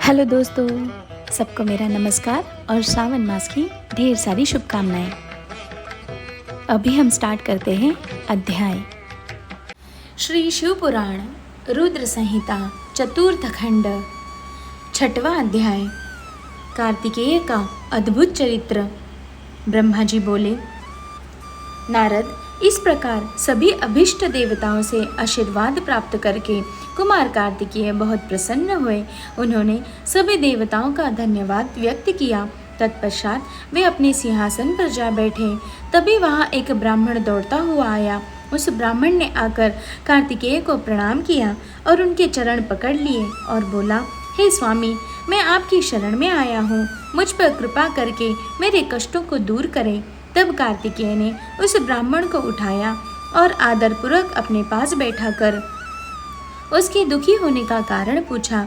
Hello दोस्तों, सबको मेरा नमस्कार और श्रावण मास की ढेर सारी शुभकामनाएं। अभी हम स्टार्ट करते हैं अध्याय। श्री शिव पुराण रुद्र संहिता चतुर्थ खंड, छठवां अध्याय। कार्तिकेय का अद्भुत चरित्र। ब्रह्मा जी बोले, नारद, इस प्रकार सभी अभिष्ट देवताओं से आशीर्वाद प्राप्त करके कुमार कार्तिकेय बहुत प्रसन्न हुए। उन्होंने सभी देवताओं का धन्यवाद व्यक्त किया। तत्पश्चात वे अपने सिंहासन पर जा बैठे। तभी वहाँ एक ब्राह्मण दौड़ता हुआ आया। उस ब्राह्मण ने आकर कार्तिकेय को प्रणाम किया और उनके चरण पकड़ लिए और बोला, हे स्वामी, मैं आपकी शरण में आया हूँ, मुझ पर कृपा करके मेरे कष्टों को दूर करें। तब कार्तिकेय ने उस ब्राह्मण को उठाया और आदरपूर्वक अपने पास बैठाकर उसके दुखी होने का कारण पूछा।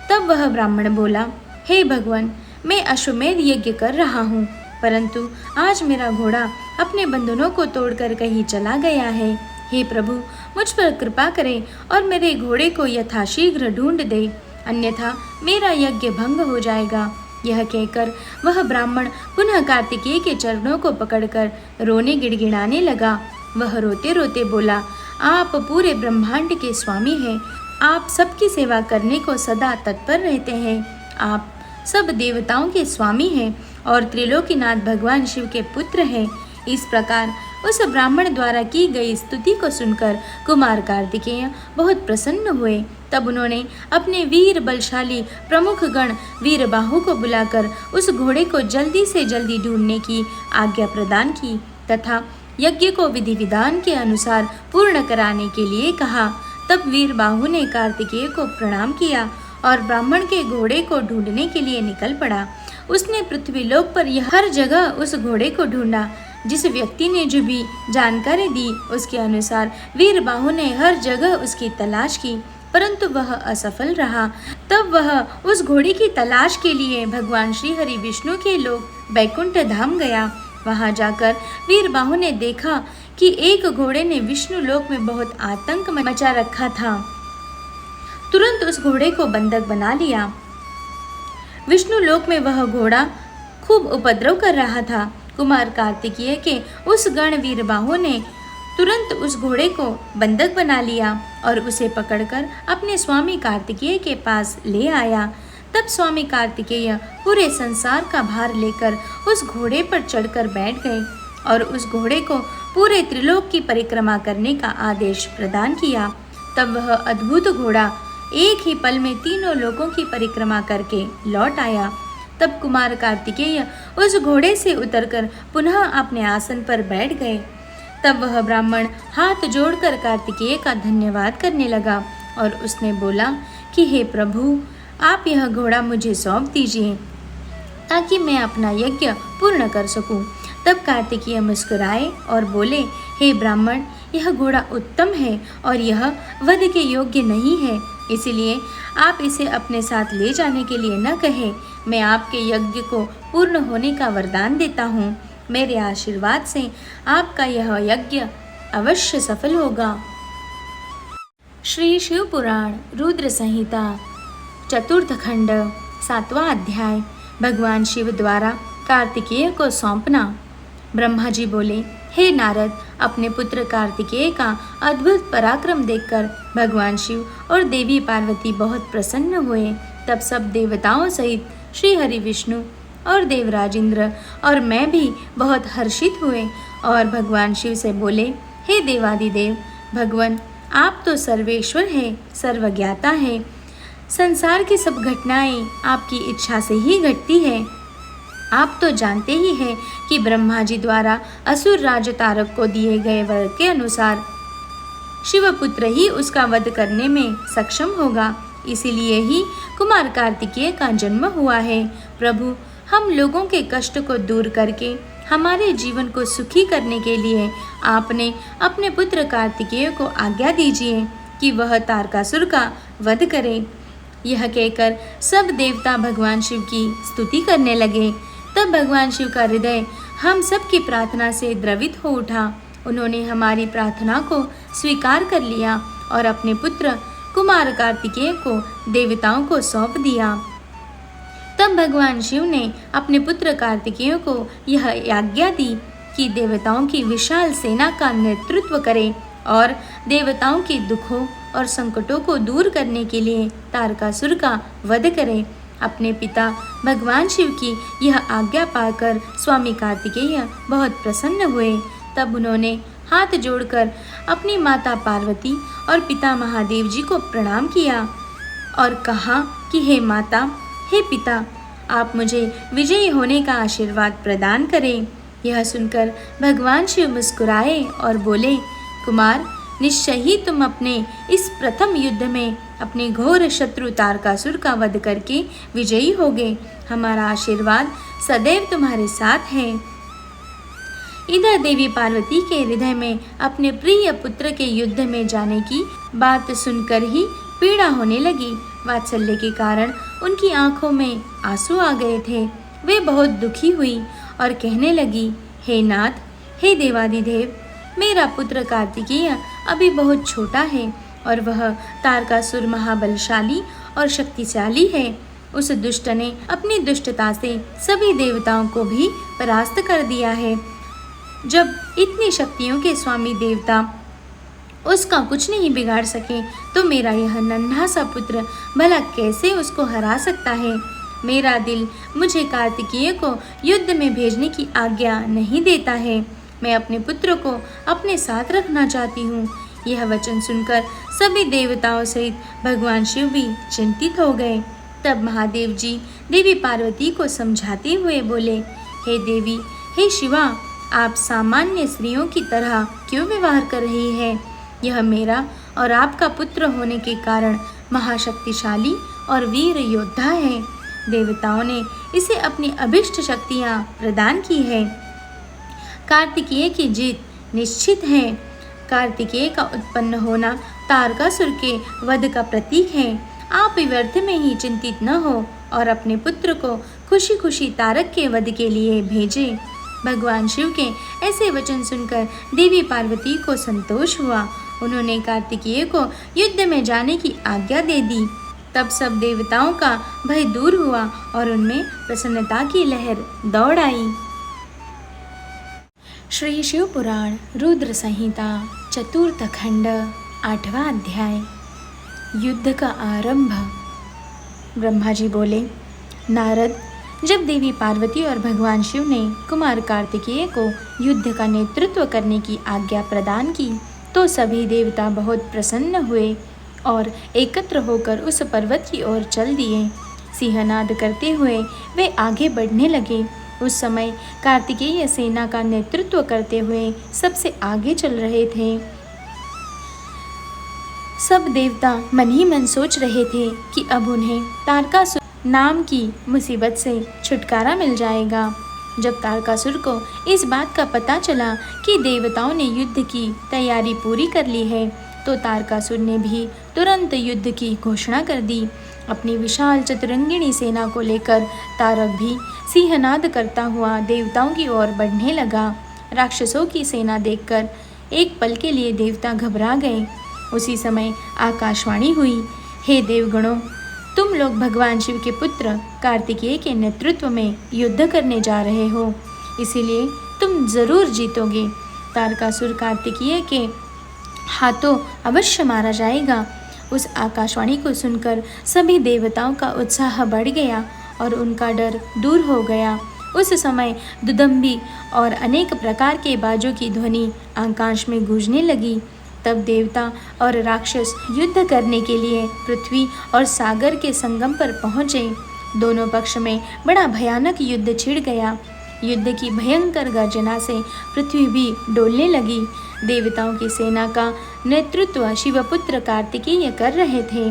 तब वह ब्राह्मण बोला, हे भगवान, मैं अश्वमेध यज्ञ कर रहा हूँ, परंतु आज मेरा घोड़ा अपने बंधनों को तोड़कर कहीं चला गया है। हे प्रभु, मुझ पर कृपा करें और मेरे घोड़े को यथाशीघ्र ढूंढ दे, अन्यथा मेरा यज्ञ भंग हो जाएगा। यह कहकर वह ब्राह्मण पुनः कार्तिकेय के चरणों को पकड़कर रोने गिड़गिड़ाने लगा। वह रोते रोते बोला, आप पूरे ब्रह्मांड के स्वामी हैं, आप सबकी सेवा करने को सदा तत्पर रहते हैं, आप सब देवताओं के स्वामी हैं और त्रिलोकीनाथ भगवान शिव के पुत्र हैं। इस प्रकार उस ब्राह्मण द्वारा की गई स्तुति को सुनकर कुमार कार्तिकेय बहुत प्रसन्न हुए। तब उन्होंने अपने वीर बलशाली प्रमुख गण वीरबाहु को बुलाकर उस घोड़े को जल्दी से जल्दी ढूंढने की आज्ञा प्रदान की तथा यज्ञ को विधि विधान के अनुसार पूर्ण कराने के लिए कहा। तब वीरबाहु ने कार्तिकेय को प्रणाम किया और ब्राह्मण के घोड़े को ढूंढने के लिए निकल पड़ा। उसने पृथ्वीलोक पर हर जगह उस घोड़े को ढूंढा। जिस व्यक्ति ने जो भी जानकारी दी उसके अनुसार वीरबाहु ने हर जगह उसकी तलाश की, परंतु वह असफल रहा। तब वह उस घोड़े की तलाश के लिए भगवान श्री हरि विष्णु के लोक बैकुंठ धाम गया। वहां जाकर वीरबाहु ने देखा कि एक घोड़े ने विष्णु लोक में बहुत आतंक मचा रखा था। तुरंत उस घोड़े को बंधक बना लिया। विष्णु लोक में वह घोड़ा खूब उपद्रव कर रहा था। कुमार कार्तिकेय के उस गण वीरबाहु ने तुरंत उस घोड़े को बंधक बना लिया और उसे पकड़कर अपने स्वामी कार्तिकेय के पास ले आया। तब स्वामी कार्तिकेय पूरे संसार का भार लेकर उस घोड़े पर चढ़कर बैठ गए और उस घोड़े को पूरे त्रिलोक की परिक्रमा करने का आदेश प्रदान किया। तब वह अद्भुत घोड़ा एक ही पल में तीनों लोकों की परिक्रमा करके लौट आया। तब कुमार कार्तिकेय उस घोड़े से उतरकर पुनः अपने आसन पर बैठ गए। तब वह ब्राह्मण हाथ जोड़कर कार्तिकेय का धन्यवाद करने लगा और उसने बोला कि हे प्रभु, आप यह घोड़ा मुझे सौंप दीजिए ताकि मैं अपना यज्ञ पूर्ण कर सकूं। तब कार्तिकेय मुस्कुराए और बोले, हे ब्राह्मण, यह घोड़ा उत्तम है और यह वध के योग्य नहीं है, इसलिए आप इसे अपने साथ ले जाने के लिए न कहें। मैं आपके यज्ञ को पूर्ण होने का वरदान देता हूँ। मेरे आशीर्वाद से आपका यह यज्ञ अवश्य सफल होगा। श्री शिव पुराण रुद्र संहिता चतुर्थ खंड, सातवां अध्याय। भगवान शिव द्वारा कार्तिकेय को सौंपना। ब्रह्मा जी बोले, हे नारद, अपने पुत्र कार्तिकेय का अद्भुत पराक्रम देखकर भगवान शिव और देवी पार्वती बहुत प्रसन्न हुए। तब सब देवताओं सहित श्री हरि विष्णु और देवराज इंद्र और मैं भी बहुत हर्षित हुए और भगवान शिव से बोले, हे देवादिदेव भगवान, आप तो सर्वेश्वर हैं, सर्वज्ञाता हैं। संसार की सब घटनाएं आपकी इच्छा से ही घटती है। आप तो जानते ही हैं कि ब्रह्मा जी द्वारा असुर राज तारक को दिए गए वर के अनुसार शिवपुत्र ही उसका वध करने में सक्षम होगा। इसीलिए ही कुमार कार्तिकेय का जन्म हुआ है। प्रभु, हम लोगों के कष्ट को दूर करके हमारे जीवन को सुखी करने के लिए आपने अपने पुत्र कार्तिकेय को आज्ञा दीजिए कि वह तारकासुर का वध करे। यह कहकर सब देवता भगवान शिव की स्तुति करने लगे। तब भगवान शिव का हृदय हम सब की प्रार्थना से द्रवित हो उठा। उन्होंने हमारी प्रार्थना को स्वीकार कर लिया और अपने पुत्र कुमार कार्तिकेय को देवताओं को सौंप दिया। तब भगवान शिव ने अपने पुत्र कार्तिकेय को यह आज्ञा दी कि देवताओं की विशाल सेना का नेतृत्व करे और देवताओं के दुखों और संकटों को दूर करने के लिए तारकासुर का वध करे। अपने पिता भगवान शिव की यह आज्ञा पाकर स्वामी कार्तिकेय बहुत प्रसन्न हुए। तब उन्होंने हाथ जोड़कर अपनी माता पार्वती और पिता महादेव जी को प्रणाम किया और कहा कि हे माता, हे पिता, आप मुझे विजयी होने का आशीर्वाद प्रदान करें। यह सुनकर भगवान शिव मुस्कुराए और बोले, कुमार, निश्चय ही तुम अपने इस प्रथम युद्ध में अपने घोर शत्रु तारकासुर का वध करके विजयी होगे। हमारा आशीर्वाद सदैव तुम्हारे साथ है। इधर देवी पार्वती के हृदय में अपने प्रिय पुत्र के युद्ध में जाने की बात सुनकर ही पीड़ा होने लगी। वात्सल्य के कारण उनकी आंखों में आंसू आ गए थे। वे बहुत दुखी हुई और कहने लगी, हे नाथ, हे देवादिदेव, मेरा पुत्र कार्तिकेय अभी बहुत छोटा है और वह तारकासुर महाबलशाली और शक्तिशाली है। उस दुष्ट ने अपनी दुष्टता से सभी देवताओं को भी परास्त कर दिया है। जब इतनी शक्तियों के स्वामी देवता उसका कुछ नहीं बिगाड़ सके तो मेरा यह नन्हा सा पुत्र भला कैसे उसको हरा सकता है। मेरा दिल मुझे कार्तिकेय को युद्ध में भेजने की आज्ञा नहीं देता है। मैं अपने पुत्र को अपने साथ रखना चाहती हूँ। यह वचन सुनकर सभी देवताओं सहित भगवान शिव भी चिंतित हो गए। तब महादेव जी देवी पार्वती को समझाते हुए बोले, हे देवी, हे शिवा, आप सामान्य स्त्रियों की तरह क्यों व्यवहार कर रही है? यह मेरा और आपका पुत्र होने के कारण महाशक्तिशाली और वीर योद्धा है। देवताओं ने इसे अपनी अभिष्ट शक्तियाँ प्रदान की है। कार्तिकेय की जीत निश्चित है। कार्तिकेय का उत्पन्न होना तारकासुर के वध का प्रतीक है। आप व्यर्थ में ही चिंतित न हो और अपने पुत्र को खुशी खुशी तारक के वध के लिए भेजें। भगवान शिव के ऐसे वचन सुनकर देवी पार्वती को संतोष हुआ। उन्होंने कार्तिकेय को युद्ध में जाने की आज्ञा दे दी। तब सब देवताओं का भय दूर हुआ और उनमें प्रसन्नता की लहर दौड़ आई। श्री शिव पुराण रुद्र संहिता चतुर्थ खंड 8वां अध्याय। युद्ध का आरंभ। ब्रह्मा जी बोले, नारद, जब देवी पार्वती और भगवान शिव ने कुमार कार्तिकेय को युद्ध का नेतृत्व करने की आज्ञा प्रदान की तो सभी देवता बहुत प्रसन्न हुए और एकत्र होकर उस पर्वत की ओर चल दिए। सिंहनाद करते हुए वे आगे बढ़ने लगे। उस समय कार्तिकेय सेना का नेतृत्व करते हुए सबसे आगे चल रहे थे। सब देवता मन ही मन सोच रहे थे कि अब उन्हें तारकासुर नाम की मुसीबत से छुटकारा मिल जाएगा। जब तारकासुर को इस बात का पता चला कि देवताओं ने युद्ध की तैयारी पूरी कर ली है तो तारकासुर ने भी तुरंत युद्ध की घोषणा कर दी। अपनी विशाल चतुरंगिणी सेना को लेकर तारक भी सिंहनाद करता हुआ देवताओं की ओर बढ़ने लगा। राक्षसों की सेना देखकर एक पल के लिए देवता घबरा गए। उसी समय आकाशवाणी हुई, हे देवगणों, तुम लोग भगवान शिव के पुत्र कार्तिकेय के नेतृत्व में युद्ध करने जा रहे हो, इसीलिए तुम जरूर जीतोगे। तारकासुर कार्तिकेय के हाथों अवश्य मारा जाएगा। उस आकाशवाणी को सुनकर सभी देवताओं का उत्साह बढ़ गया और उनका डर दूर हो गया। उस समय दुदंबी और अनेक प्रकार के बाजों की ध्वनि आकाश में गूंजने लगी। तब देवता और राक्षस युद्ध करने के लिए पृथ्वी और सागर के संगम पर पहुँचे। दोनों पक्ष में बड़ा भयानक युद्ध छिड़ गया। युद्ध की भयंकर गर्जना से पृथ्वी भी डोलने लगी। देवताओं की सेना का नेतृत्व शिवपुत्र कार्तिकेय कर रहे थे।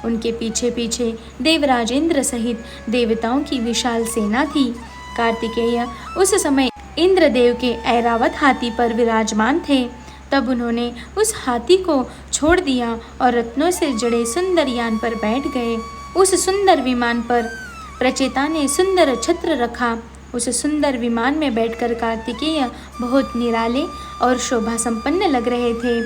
उनके पीछे पीछे देवराज इंद्र सहित देवताओं की विशाल सेना थी। कार्तिकेय उस समय इंद्रदेव के ऐरावत हाथी पर विराजमान थे। तब उन्होंने उस हाथी को छोड़ दिया और रत्नों से जड़े सुंदर यान पर बैठ गए। उस सुंदर विमान पर प्रचेता ने सुंदर छत्र रखा। उस सुंदर विमान में बैठकर कार्तिकेय बहुत निराले और शोभा संपन्न लग रहे थे।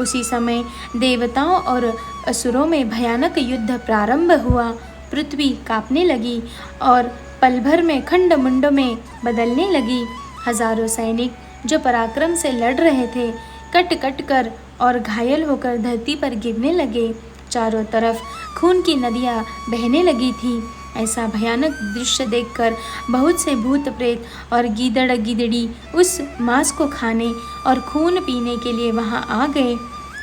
उसी समय देवताओं और असुरों में भयानक युद्ध प्रारंभ हुआ। पृथ्वी कांपने लगी और पल भर में खंड मुंड में बदलने लगी। हजारों सैनिक जो पराक्रम से लड़ रहे थे कट कट कर और घायल होकर धरती पर गिरने लगे। चारों तरफ खून की नदियाँ बहने लगी थी। ऐसा भयानक दृश्य देखकर बहुत से भूत प्रेत और गीदड़ गीदड़ी उस मांस को खाने और खून पीने के लिए वहां आ गए।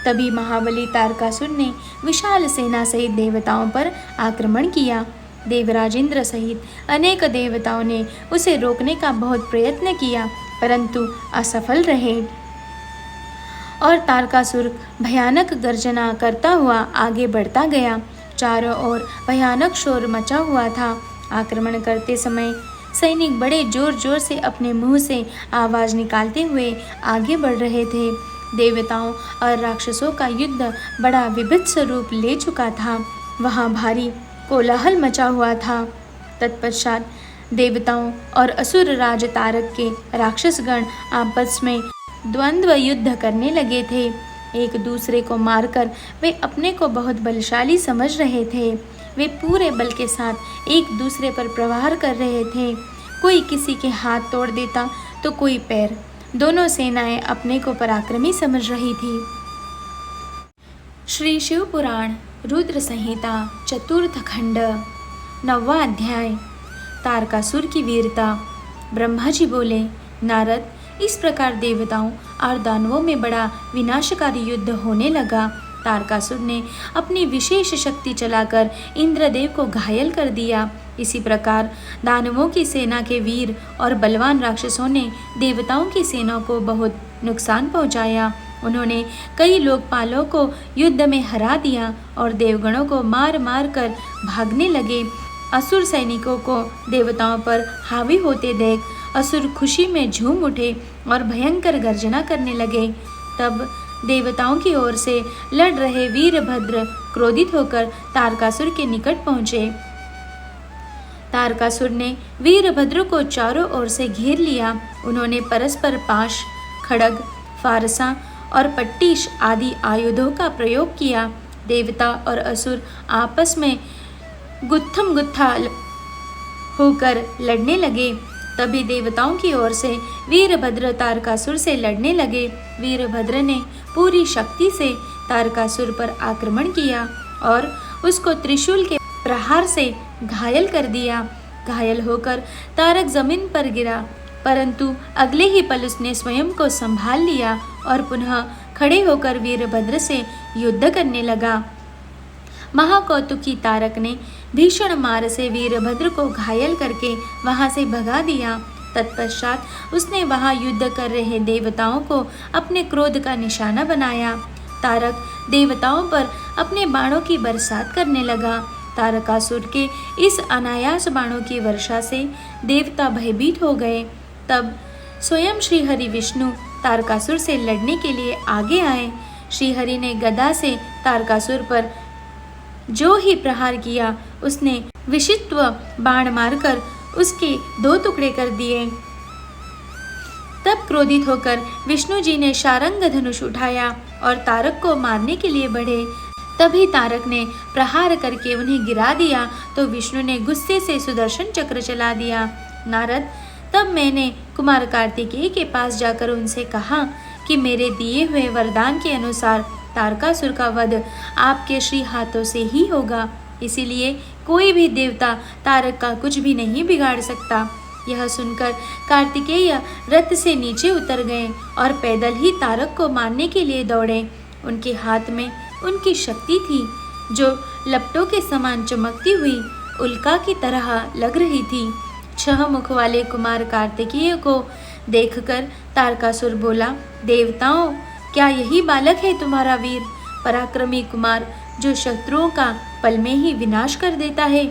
तभी महाबली तारकासुर ने विशाल सेना सहित देवताओं पर आक्रमण किया। देवराज इंद्र सहित अनेक देवताओं ने उसे रोकने का बहुत प्रयत्न किया, परंतु असफल रहे और तारकासुर भयानक गर्जना करता हुआ आगे बढ़ता गया। चारों ओर भयानक शोर मचा हुआ था। आक्रमण करते समय सैनिक बड़े जोर जोर से अपने मुंह से आवाज निकालते हुए आगे बढ़ रहे थे। देवताओं और राक्षसों का युद्ध बड़ा विभत्स रूप ले चुका था। वहां भारी कोलाहल मचा हुआ था। तत्पश्चात देवताओं और असुर राज तारक के राक्षसगण आपस में द्वंद्व युद्ध करने लगे थे। एक दूसरे को मारकर वे अपने को बहुत बलशाली समझ रहे थे। वे पूरे बल के साथ एक दूसरे पर प्रहार कर रहे थे। कोई किसी के हाथ तोड़ देता तो कोई पैर। दोनों सेनाएं अपने को पराक्रमी समझ रही थी। श्री शिव पुराण रुद्र संहिता चतुर्थ खंड 9वां अध्याय। तारकासुर की वीरता। ब्रह्मा जी बोले, नारद, इस प्रकार देवताओं और दानवों में बड़ा विनाशकारी युद्ध होने लगा। तारकासुर ने अपनी विशेष शक्ति चलाकर इंद्रदेव को घायल कर दिया। इसी प्रकार दानवों की सेना के वीर और बलवान राक्षसों ने देवताओं की सेना को बहुत नुकसान पहुंचाया। उन्होंने कई लोकपालों को युद्ध में हरा दिया और देवगणों को मार मार कर भागने लगे। असुर सैनिकों को देवताओं पर हावी होते देख असुर खुशी में झूम उठे और भयंकर गर्जना करने लगे। तब देवताओं की ओर से लड़ रहे वीरभद्र क्रोधित होकर तारकासुर के निकट पहुंचे। तारकासुर ने वीरभद्र को चारों ओर से घेर लिया। उन्होंने परस्पर पाश, खड्ग, फारसा और पट्टीश आदि आयुधों का प्रयोग किया। देवता और असुर आपस में गुत्थम गुत्था होकर लड़ने लगे। तभी देवताओं की ओर से वीरभद्र तारकासुर से लड़ने लगे। वीरभद्र ने पूरी शक्ति से तारकासुर पर आक्रमण किया और उसको त्रिशूल के प्रहार से घायल कर दिया। घायल होकर तारक जमीन पर गिरा, परंतु अगले ही पल उसने स्वयं को संभाल लिया और पुनः खड़े होकर वीरभद्र से युद्ध करने लगा। महाकौतुकी तारक ने भीषण मार से वीरभद्र को घायल करके वहां से भगा दिया। तत्पश्चात उसने वहां युद्ध कर रहे देवताओं को अपने क्रोध का निशाना बनाया। तारक देवताओं पर अपने बाणों की बरसात करने लगा। तारकासुर के इस अनायास बाणों की वर्षा से देवता भयभीत हो गए। तब स्वयं श्रीहरि विष्णु तारकासुर से लड़ने के लिए आगे आए। श्रीहरि ने गदा से तारकासुर पर जो ही प्रहार किया, उसने विषित्व बाण मारकर उसके 2 टुकड़े कर दिए। तब क्रोधित होकर विष्णु जी ने शारंग धनुष उठाया और तारक को मारने के लिए बढ़े। तभी तारक ने प्रहार करके उन्हें गिरा दिया तो विष्णु ने गुस्से से सुदर्शन चक्र चला दिया। नारद, तब मैंने कुमार कार्तिकेय के पास जाकर उनसे कहा कि मेरे दिए हुए वरदान के अनुसार तारकासुर का वध आपके श्री हाथों से ही होगा, इसीलिए कोई भी देवता तारक का कुछ भी नहीं बिगाड़ सकता। यह सुनकर कार्तिकेय रथ से नीचे उतर गए और पैदल ही तारक को मारने के लिए दौड़े। उनके हाथ में उनकी शक्ति थी जो लपटों के समान चमकती हुई उल्का की तरह लग रही थी। 6 मुख वाले कुमार कार्तिकेय को देखकर तारकासुर बोला, देवताओं, क्या यही बालक है तुम्हारा वीर पराक्रमी कुमार जो शत्रुओं का पल में ही विनाश कर देता है?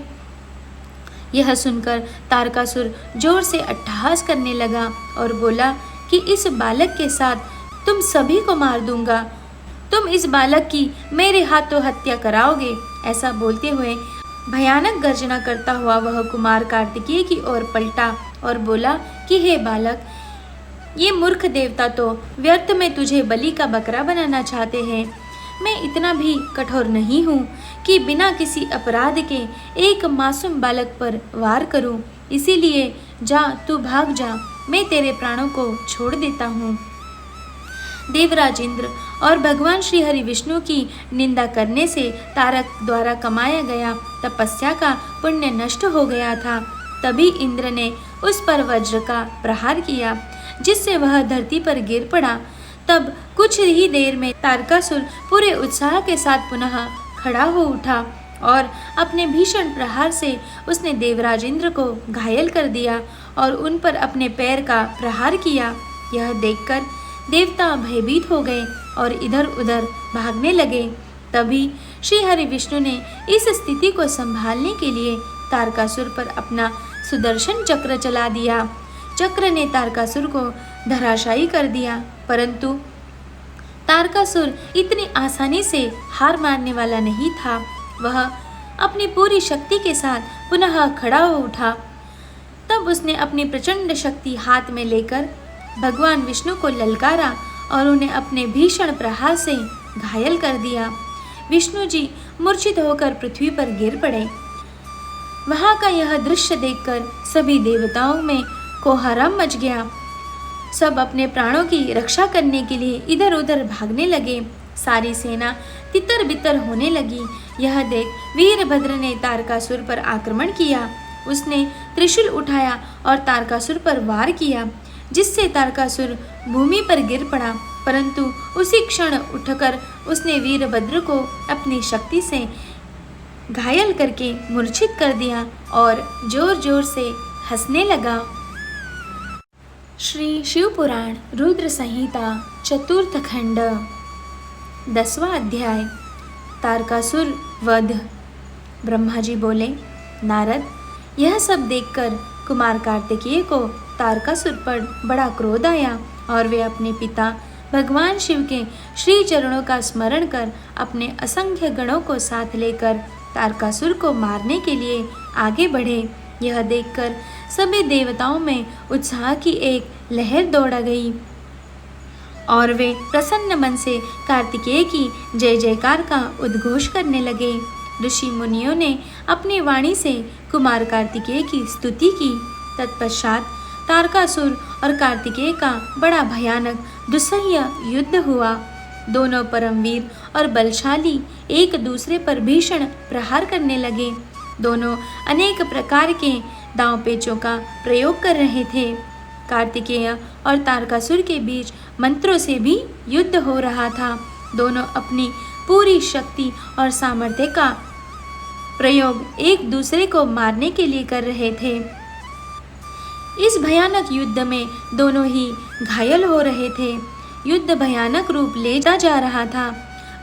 यह सुनकर तारकासुर जोर से अट्टहास करने लगा और बोला कि इस बालक के साथ तुम सभी को मार दूंगा। तुम इस बालक की मेरे हाथों हत्या कराओगे। ऐसा बोलते हुए भयानक गर्जना करता हुआ वह कुमार कार्तिकेय की ओर पलटा और बोला कि हे बालक, ये मूर्ख देवता तो व्यर्थ में तुझे बलि का बकरा बनाना चाहते हैं। मैं इतना भी कठोर नहीं हूँ कि बिना किसी अपराध के एक मासूम बालक पर वार करूं। इसीलिए जा, तू भाग जा, मैं तेरे प्राणों को छोड़ देता हूँ। देवराज इंद्र और भगवान श्री हरि विष्णु की निंदा करने से तारक द्वारा कमाया गया तपस्या का पुण्य नष्ट हो गया था। तभी इंद्र ने उस पर वज्र का प्रहार किया, जिससे वह धरती पर गिर पड़ा। तब कुछ ही देर में तारकासुर पूरे उत्साह के साथ पुनः खड़ा हो उठा और अपने भीषण प्रहार से उसने देवराज इंद्र को घायल कर दिया और उन पर अपने पैर का प्रहार किया। यह देखकर देवता भयभीत हो गए और इधर उधर भागने लगे। तभी श्री हरि विष्णु ने इस स्थिति को संभालने के लिए तारकासुर पर अपना सुदर्शन चक्र चला दिया। चक्र ने तारकासुर को धराशायी कर दिया, परंतु तारकासुर इतनी आसानी से हार मानने वाला नहीं था। वह अपनी पूरी शक्ति के साथ पुनः खड़ा हो उठा। तब उसने अपनी प्रचंड शक्ति हाथ में लेकर भगवान विष्णु को ललकारा और उन्हें अपने भीषण प्रहार से घायल कर दिया। विष्णु जी मूर्छित होकर पृथ्वी पर गिर पड़े। वहां का यह दृश्य देखकर सभी देवताओं में कोहराम मच गया। सब अपने प्राणों की रक्षा करने के लिए इधर उधर भागने लगे। सारी सेना तितर बितर होने लगी। यह देख वीरभद्र ने तारकासुर पर आक्रमण किया। उसने त्रिशूल उठाया और तारकासुर पर वार किया, जिससे तारकासुर भूमि पर गिर पड़ा। परंतु उसी क्षण उठकर उसने वीरभद्र को अपनी शक्ति से घायल करके मूर्छित कर दिया और जोर जोर से हंसने लगा। श्री शिव पुराण रुद्र संहिता चतुर्थ खंड 10वां अध्याय तारकासुर वध। ब्रह्मा जी बोले, नारद, यह सब देखकर कुमार कार्तिकेय को तारकासुर पर बड़ा क्रोध आया और वे अपने पिता भगवान शिव के श्री चरणों का स्मरण कर अपने असंख्य गणों को साथ लेकर तारकासुर को मारने के लिए आगे बढ़े। यह देखकर सभी देवताओं में उत्साह की एक लहर दौड़ा गई और वे प्रसन्न मन से कार्तिकेय की जय जयकार का उद्घोष करने लगे। ऋषि मुनियों ने अपनी वाणी से कुमार कार्तिकेय की स्तुति की। तत्पश्चात तारकासुर और कार्तिकेय का बड़ा भयानक दुस्सह्य युद्ध हुआ। दोनों परमवीर और बलशाली एक दूसरे पर भीषण प्रहार करने लगे। दोनों अनेक प्रकार के दांव पेचों का प्रयोग कर रहे थे। कार्तिकेय और तारकासुर के बीच मंत्रों से भी युद्ध हो रहा था। दोनों अपनी पूरी शक्ति और सामर्थ्य का प्रयोग एक दूसरे को मारने के लिए कर रहे थे। इस भयानक युद्ध में दोनों ही घायल हो रहे थे। युद्ध भयानक रूप लेता जा रहा था।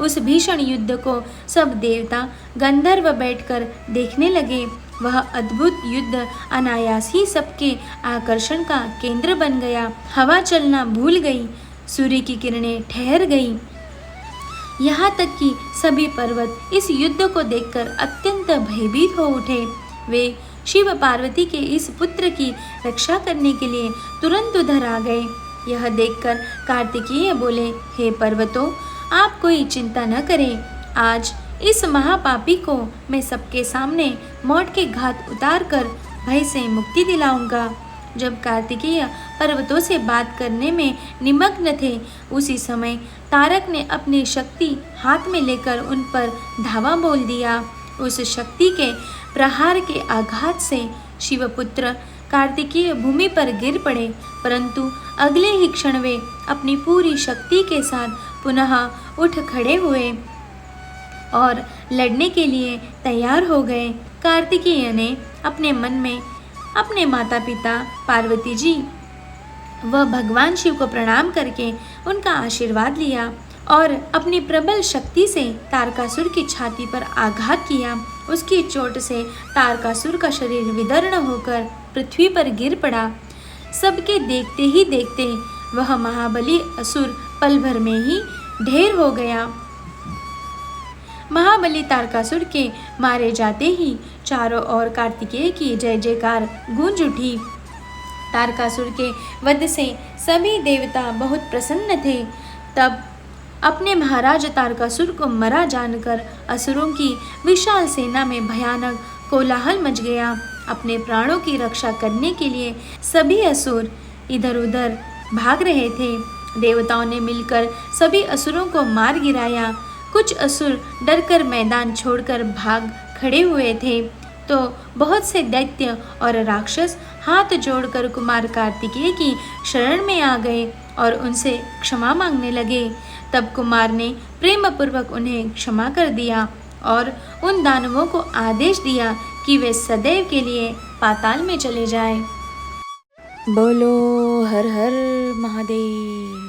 उस भीषण युद्ध को सब देवता गंधर्व बैठकर देखने लगे। वह अद्भुत युद्ध अनायास ही सबके आकर्षण का केंद्र बन गया। हवा चलना भूल गई, सूर्य की किरणें ठहर गई। यहाँ तक कि सभी पर्वत इस युद्ध को देखकर अत्यंत भयभीत हो उठे। वे शिव पार्वती के इस पुत्र की रक्षा करने के लिए तुरंत उधर आ गए। यह देखकर कार्तिकेय बोले, हे पर्वतों, आप कोई चिंता न करें। आज इस महापापी को मैं सबके सामने मौत के घात उतार कर भय से मुक्ति दिलाऊंगा। जब कार्तिकेय पर्वतों से बात करने में निमग्न थे, उसी समय तारक ने अपनी शक्ति हाथ में लेकर उन पर धावा बोल दिया। उस शक्ति के प्रहार के आघात से शिवपुत्र कार्तिकेय भूमि पर गिर पड़े, परंतु अगले ही क्षण वे अपनी पूरी शक्ति के साथ पुनः उठ खड़े हुए और लड़ने के लिए तैयार हो गए। कार्तिकेय ने अपने मन में अपने माता पिता पार्वती जी व भगवान शिव को प्रणाम करके उनका आशीर्वाद लिया और अपनी प्रबल शक्ति से तारकासुर की छाती पर आघात किया। उसकी चोट से तारकासुर का शरीर विदीर्ण होकर पृथ्वी पर गिर पड़ा। सबके देखते ही देखते वह महाबली असुर पल भर में ही ढेर हो गया। महाबली तारकासुर के मारे जाते ही चारों ओर कार्तिकेय की जय जयकार गूंज उठी। तारकासुर के वध से सभी देवता बहुत प्रसन्न थे। तब अपने महाराज तारकासुर को मरा जानकर असुरों की विशाल सेना में भयानक कोलाहल मच गया। अपने प्राणों की रक्षा करने के लिए सभी असुर इधर उधर भाग रहे थे। देवताओं ने मिलकर सभी असुरों को मार गिराया। कुछ असुर डरकर मैदान छोड़कर भाग खड़े हुए थे, तो बहुत से दैत्य और राक्षस हाथ जोड़कर कुमार कार्तिकेय की शरण में आ गए और उनसे क्षमा मांगने लगे। तब कुमार ने प्रेम पूर्वक उन्हें क्षमा कर दिया और उन दानवों को आदेश दिया कि वे सदैव के लिए पाताल में चले जाएं। बोलो हर हर महादेव।